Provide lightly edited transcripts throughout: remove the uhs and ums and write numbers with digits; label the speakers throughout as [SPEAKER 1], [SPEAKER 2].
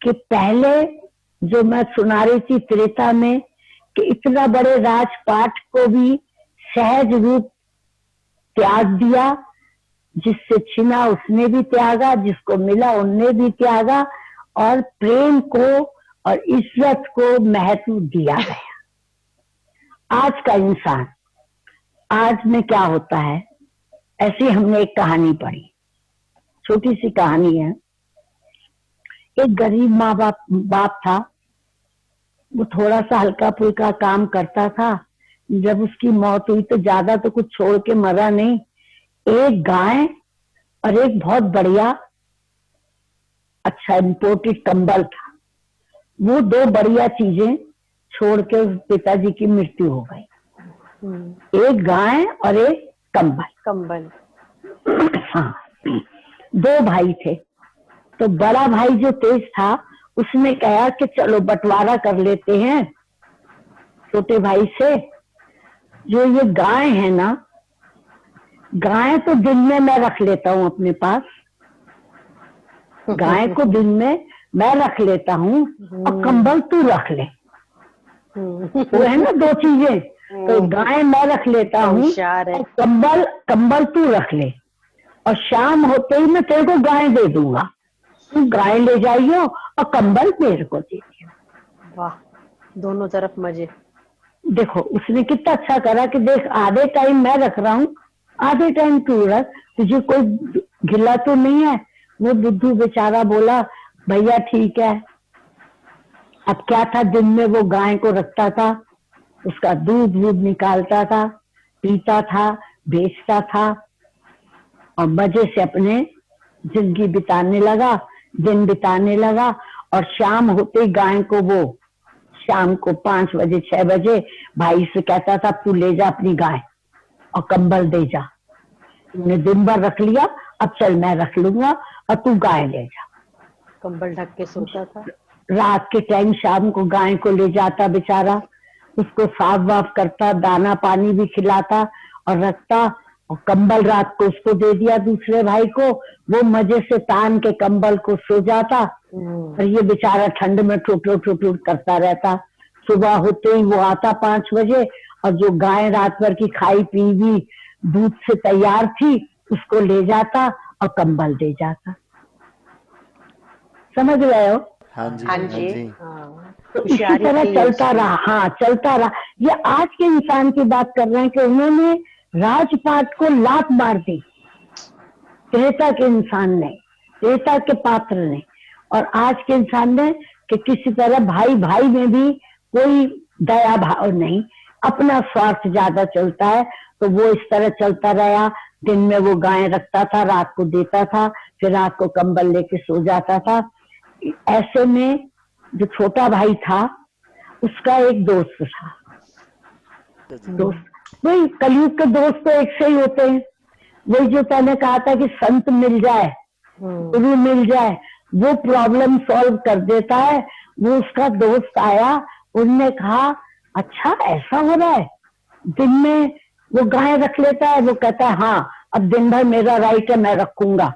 [SPEAKER 1] कि पहले जो मैं सुना रही थी त्रेता में कि इतना बड़े राजपाट को भी सहज रूप त्याग दिया, जिससे छिना उसने भी त्यागा, जिसको मिला उनने भी त्यागा, और प्रेम को और इज्जत को महत्व दिया गया। आज का इंसान, आज में क्या होता है, ऐसी हमने एक कहानी पढ़ी, छोटी सी कहानी है। एक गरीब माँ बाप था, वो थोड़ा सा हल्का फुल्का काम करता था। जब उसकी मौत हुई तो ज्यादा तो कुछ छोड़ के मरा नहीं, एक गाय और एक बहुत बढ़िया अच्छा इम्पोर्टेड कंबल था। वो दो बढ़िया चीजें छोड़ के उस पिताजी की मृत्यु हो गई। एक गाय और एक कंबल। हाँ, दो भाई थे। तो बड़ा भाई जो तेज था उसने कहा कि चलो बंटवारा कर लेते हैं छोटे भाई से। जो ये गाय है ना, गाय तो दिन में मैं रख लेता हूँ अपने पास, गाय को दिन में मैं रख लेता हूँ, और कंबल तू रख ले। वो है ना दो चीजें, तो गाय मैं रख लेता हूँ और कंबल तू रख ले, और शाम होते ही मैं तेरे को गाय दे दूंगा, तू गाय ले जाइयो और कंबल मेरे को दे दियो।
[SPEAKER 2] वाह, दोनों तरफ मजे।
[SPEAKER 1] देखो उसने कितना अच्छा करा कि देख आधे टाइम मैं रख रहा हूँ, आधे टाइम तू रख, तुझे कोई गिला तो नहीं है। वो बुद्धू बेचारा बोला भैया ठीक है। अब क्या था, दिन में वो गाय को रखता था, उसका दूध निकालता था, पीता था, बेचता था, और मजे से अपने जिंदगी बिताने लगा, दिन बिताने लगा। और शाम होते गाय को वो शाम को 5 बजे 6 बजे भाई से कहता था तू ले जा अपनी गाय और कंबल दे जा, तुमने दिन भर रख लिया, अब चल मैं रख लूंगा और तू गाय ले जा।
[SPEAKER 2] कंबल ढक के सोता था।
[SPEAKER 1] रात के टाइम शाम को गाय को ले जाता बेचारा, उसको साफ वाफ करता, दाना पानी भी खिलाता और रखता, और कंबल रात को उसको दे दिया दूसरे भाई को। वो मजे से तान के कंबल को सो जाता, और ये बेचारा ठंड में ठुठुर करता रहता। सुबह होते ही वो आता 5 बजे, और जो गाय रात भर की खाई पी भी दूध से तैयार थी उसको ले जाता और कंबल दे जाता। समझ रहे हो?
[SPEAKER 3] हाँ जी,
[SPEAKER 2] हाँ
[SPEAKER 3] हाँ
[SPEAKER 2] जी,
[SPEAKER 3] जी।
[SPEAKER 1] तो इसी तरह चलता रहा। हाँ चलता रहा। ये आज के इंसान की बात कर रहे हैं कि उन्होंने राजपाट को लात मार दी, त्रेता के इंसान ने, त्रेता के पात्र ने। और आज के इंसान ने कि किसी तरह भाई भाई में भी कोई दया भाव नहीं, अपना स्वार्थ ज्यादा चलता है। तो वो इस तरह चलता रहा। दिन में वो गाय रखता था, रात को देता था, फिर रात को कंबल लेके सो जाता था। ऐसे में जो छोटा भाई था उसका एक दोस्त था। दोस्त वही कलयुग के दोस्त तो एक से ही होते हैं। वही जो मैंने कहा था कि संत मिल जाए, गुरु मिल जाए, वो प्रॉब्लम सॉल्व कर देता है। वो उसका दोस्त आया, उनने कहा अच्छा ऐसा हो रहा है, दिन में वो गाय रख लेता है, वो कहता है हाँ अब दिन भर मेरा राइट है, मैं रखूंगा,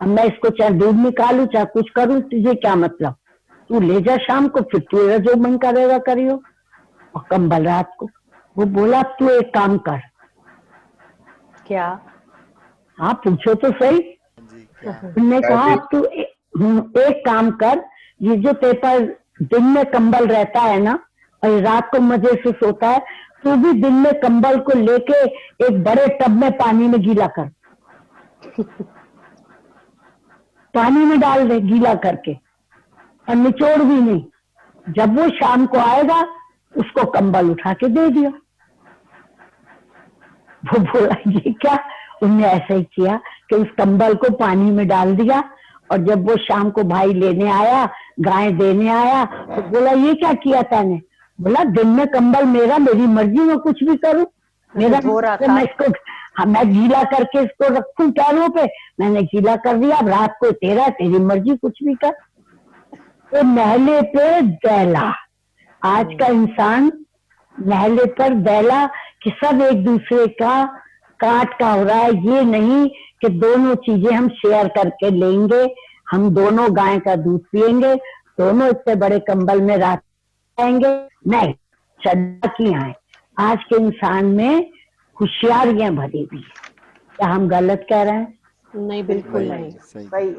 [SPEAKER 1] अब मैं इसको चाहे दूध निकालू चाहे कुछ करूं, तुझे क्या मतलब, तू ले जा शाम को, फिर तेरा जो मन करेगा करियो, और कंबल रात को। वो बोला तू एक काम कर।
[SPEAKER 2] क्या?
[SPEAKER 1] हाँ पूछो तो सही। उनने कहा अब तू एक काम कर, ये जो तेरे पर दिन में कंबल रहता है ना और रात को मजे से सोता है, तू भी दिन में कंबल को लेके एक बड़े टब में पानी में गीला कर, पानी में डाल दे गीला करके, और निचोड़ भी नहीं। जब वो शाम को आएगा उसको कंबल उठा के दे दिया। वो बोला ये क्या? उनने ऐसा ही किया कि उस कंबल को पानी में डाल दिया, और जब वो शाम को भाई लेने आया, गाय देने आया, तो बोला ये क्या किया तैने? बोला दिन में कंबल मेरा, मेरी मर्जी में कुछ भी करूं, मेरा मैं इसको मैं गीला करके इसको रखूं पैरों पे, मैंने गीला कर दिया, अब रात को तेरा, तेरी मर्जी कुछ भी कर। तो नहले पे दैला, आज का इंसान नहले पर दैला कि सब एक दूसरे का काट का हो रहा है। ये नहीं कि दोनों चीजें हम शेयर करके लेंगे, हम दोनों गाय का दूध पियेंगे दोनों इतने बड़े कंबल में रात जाएंगे? नहीं, चालाकियां हैं। आज के इंसान में होशियारियां भरी हुई है। क्या हम गलत कह रहे हैं?
[SPEAKER 2] नहीं, बिल्कुल नहीं।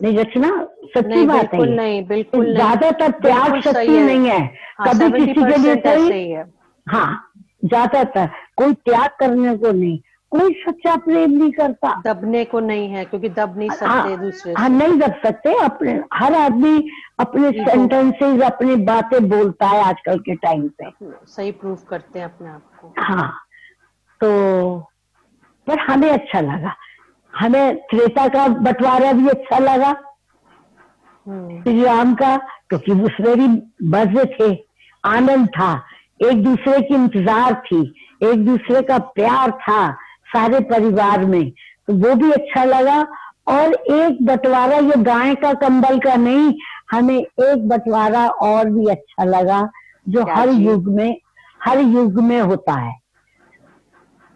[SPEAKER 1] नहीं रचना, सच्ची
[SPEAKER 2] नहीं,
[SPEAKER 1] बात है
[SPEAKER 2] बिल्कुल
[SPEAKER 1] ये।
[SPEAKER 2] नहीं, बिल्कुल नहीं।
[SPEAKER 1] ज्यादातर त्याग
[SPEAKER 2] बिल्कुल
[SPEAKER 1] शक्ति
[SPEAKER 2] सही है।
[SPEAKER 1] नहीं है।
[SPEAKER 2] हाँ,
[SPEAKER 1] कभी किसी के लिए
[SPEAKER 2] 70%
[SPEAKER 1] कोई,
[SPEAKER 2] ऐसे ही है।
[SPEAKER 1] हाँ, ज्यादातर कोई त्याग करने को नहीं, कोई सच्चा प्रेम नहीं करता।
[SPEAKER 2] दबने को नहीं है, क्योंकि दब नहीं सकते दूसरे
[SPEAKER 1] हाँ,
[SPEAKER 2] से।
[SPEAKER 1] नहीं दब सकते। अपने हर आदमी अपने
[SPEAKER 2] ईगो
[SPEAKER 1] सेंटेंसेस, अपनी बातें बोलता है आजकल के टाइम पे।
[SPEAKER 2] सही प्रूव करते हैं अपने आप को।
[SPEAKER 1] हाँ, तो पर हमें अच्छा लगा, हमें त्रेता का बंटवारा भी अच्छा लगा श्री राम का, क्योंकि उसमें भी मजे थे, आनंद था, एक दूसरे की इंतजार थी, एक दूसरे का प्यार था सारे परिवार में, तो वो भी अच्छा लगा। और एक बंटवारा ये गाय का कंबल का नहीं, हमें एक बंटवारा और भी अच्छा लगा जो हर युग में होता है।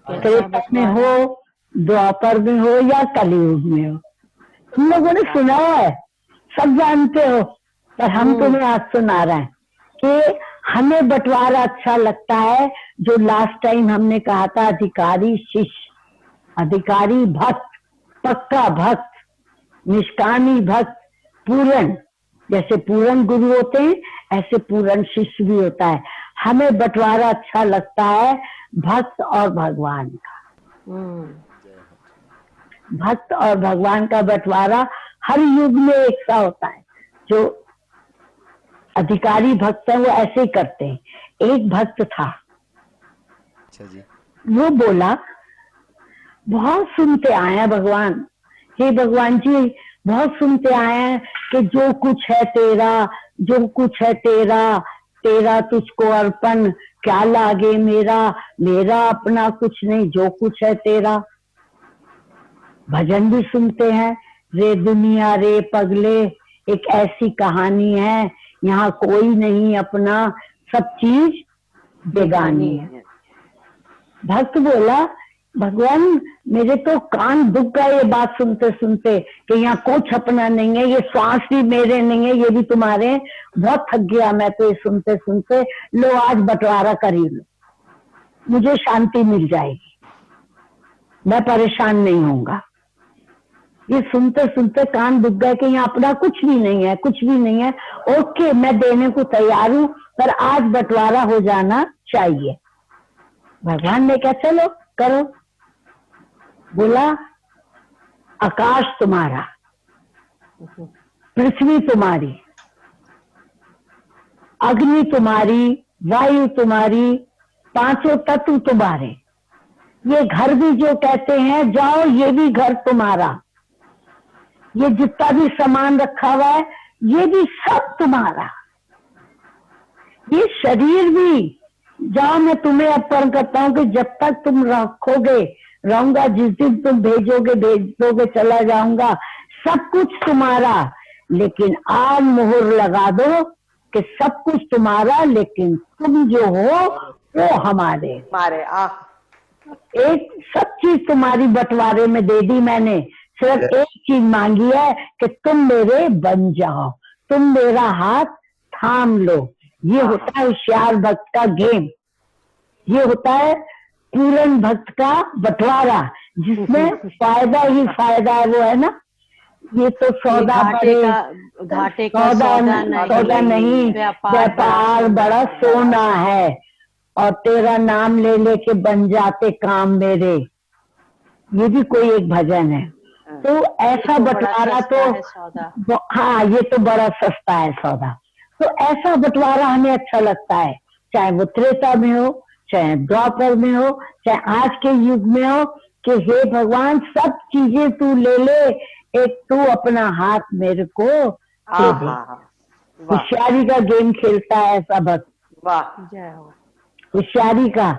[SPEAKER 1] त्रेता में हो, द्वापर में हो या कलयुग में हो। तुम लोगों ने सुना है, सब जानते हो, पर हम तुम्हें आज सुना रहे हैं कि हमें बंटवारा अच्छा लगता है जो लास्ट टाइम हमने कहा था, अधिकारी शिष्य, अधिकारी भक्त, पक्का भक्त, निष्कामी भक्त, पूर्ण। जैसे पूर्ण गुरु होते हैं ऐसे पूर्ण शिष्य भी होता है। हमें बंटवारा अच्छा लगता है भक्त और भगवान का। भक्त और भगवान का बंटवारा हर युग में एक सा होता है। जो अधिकारी भक्त है वो ऐसे ही करते हैं। एक भक्त था,
[SPEAKER 3] अच्छा जी,
[SPEAKER 1] वो बोला, बहुत सुनते आए हैं भगवान, हे भगवान जी, बहुत सुनते आए हैं कि जो कुछ है तेरा, जो कुछ है तेरा, तेरा तुझको अर्पण, क्या लागे मेरा, मेरा अपना कुछ नहीं, जो कुछ है तेरा। भजन भी सुनते हैं, रे दुनिया रे पगले, एक ऐसी कहानी है, यहाँ कोई नहीं अपना, सब चीज बेगानी है। भक्त बोला, भगवान मेरे तो कान दुख गए ये बात सुनते सुनते कि यहाँ कुछ अपना नहीं है, ये श्वास भी मेरे नहीं है, ये भी तुम्हारे। बहुत थक गया मैं तो ये सुनते सुनते। लो आज बंटवारा कर ही लो, मुझे शांति मिल जाएगी, मैं परेशान नहीं होऊंगा। ये सुनते सुनते कान दुख गए कि यहाँ अपना कुछ भी नहीं है, कुछ भी नहीं है। ओके, मैं देने को तैयार हूं, पर आज बंटवारा हो जाना चाहिए। भगवान ने कहा चलो करो। बोला, आकाश तुम्हारा, पृथ्वी तुम्हारी, अग्नि तुम्हारी, वायु तुम्हारी, पांचों तत्व तुम्हारे, ये घर भी जो कहते हैं जाओ, ये भी घर तुम्हारा, ये जितना भी सामान रखा हुआ है ये भी सब तुम्हारा, ये शरीर भी जाओ, मैं तुम्हें अर्पण करता हूं कि जब तक तुम रखोगे रहूंगा, जिस दिन तुम भेज दोगे चला जाऊंगा, सब कुछ तुम्हारा। लेकिन आज मोहर लगा दो कि सब कुछ तुम्हारा, लेकिन तुम जो हो वो हमारे। एक सब चीज तुम्हारी बंटवारे में दे दी मैंने, सिर्फ एक चीज मांगी है कि तुम मेरे बन जाओ, तुम मेरा हाथ थाम लो। ये होता है होशियार भक्त का गेम, ये होता है पूर्ण भक्त का बंटवारा, जिसमें फायदा ही फायदा है। वो है ना, ये तो सौदा
[SPEAKER 2] घाटे का सौदा नहीं,
[SPEAKER 1] व्यापार बड़ा सोना है, और तेरा नाम ले लेके बन जाते काम मेरे। ये भी कोई एक भजन है। तो ऐसा बंटवारा तो हाँ, ये तो बड़ा सस्ता है सौदा। तो ऐसा बंटवारा हमें अच्छा लगता है, चाहे वो त्रेता में हो, चाहे द्वापर में हो, चाहे आज के युग में हो, कि हे भगवान सब चीजें तू ले ले, एक तू अपना हाथ मेरे को दे दे। होशियारी का गेम खेलता है ऐसा भक्त।
[SPEAKER 2] जय हो।
[SPEAKER 1] होशियारी का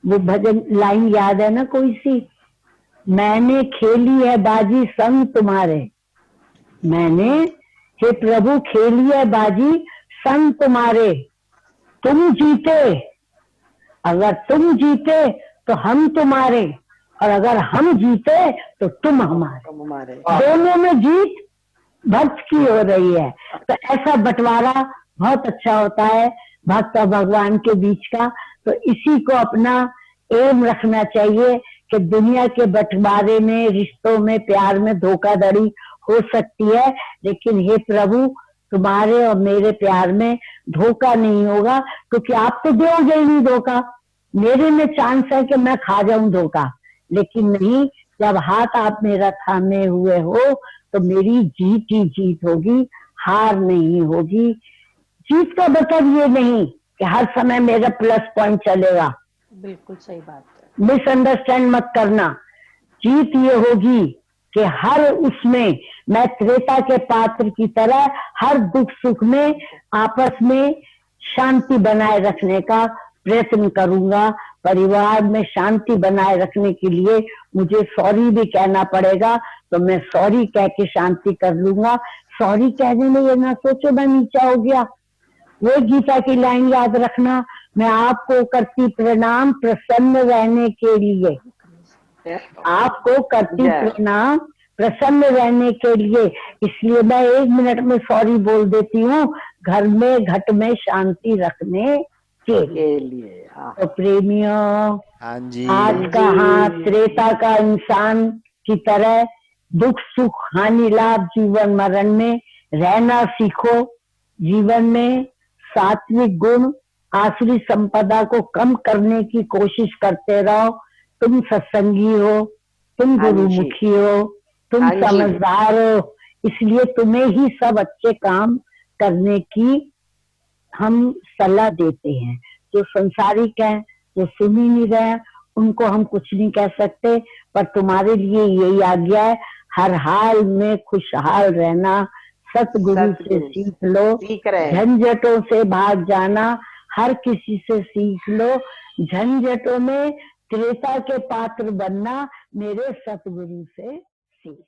[SPEAKER 1] वो भजन लाइन याद है ना कोई सी, मैंने खेली है बाजी संग तुम्हारे, मैंने हे प्रभु खेली है बाजी संग तुम्हारे, तुम जीते, अगर तुम जीते तो हम तुम्हारे, और अगर हम जीते तो तुम हमारे। दोनों में जीत भक्त की हो रही है। तो ऐसा बंटवारा बहुत अच्छा होता है भक्त और भगवान के बीच का। तो इसी को अपना एम रखना चाहिए कि दुनिया के बंटवारे में, रिश्तों में, प्यार में धोखाधड़ी हो सकती है, लेकिन हे प्रभु तुम्हारे और मेरे प्यार में धोखा नहीं होगा, क्योंकि आप तो दोगे ही नहीं धोखा। मेरे में चांस है कि मैं खा जाऊं धोखा, लेकिन नहीं, जब हाथ आप मेरा थामे हुए हो तो मेरी जीत ही जीत होगी, हार नहीं होगी। जीत का मतलब ये नहीं कि हर समय मेरा प्लस पॉइंट चलेगा,
[SPEAKER 2] बिल्कुल सही बात है।
[SPEAKER 1] मिसअंडरस्टैंड मत करना। जीत ये होगी कि हर उसमें मैं त्रेता के पात्र की तरह हर दुख सुख में आपस में शांति बनाए रखने का प्रयत्न करूंगा। परिवार में शांति बनाए रखने के लिए मुझे सॉरी भी कहना पड़ेगा, तो मैं सॉरी कह के शांति कर लूंगा। सॉरी कहने में ये ना सोचो मैं नीचा हो गया। वो गीता की लाइन याद रखना, मैं आपको करती प्रणाम प्रसन्न रहने के लिए, आपको करती प्रणाम प्रसन्न रहने के लिए। इसलिए मैं 1 मिनट में सॉरी बोल देती हूँ, घर में घट में शांति रखने के लिए। तो प्रेमियों,
[SPEAKER 3] हाँ जी।
[SPEAKER 1] आज का हाथ त्रेता का इंसान की तरह दुख सुख हानि लाभ जीवन मरण में रहना सीखो। जीवन में सात्विक गुण आसुरी संपदा को कम करने की कोशिश करते रहो। तुम सत्संगी हो, तुम गुरुमुखी हो, तुम समझदार हो, इसलिए तुम्हें ही सब अच्छे काम करने की हम सलाह देते हैं। जो संसारिक है, जो सुन ही नहीं रहे, उनको हम कुछ नहीं कह सकते, पर तुम्हारे लिए यही आज्ञा है, हर हाल में खुशहाल रहना, सतगुरु से सीख लो, झंझटों से भाग जाना, हर किसी से सीख लो, झंझटों में त्रेता के पात्र बनना, मेरे सतगुरु से सीख।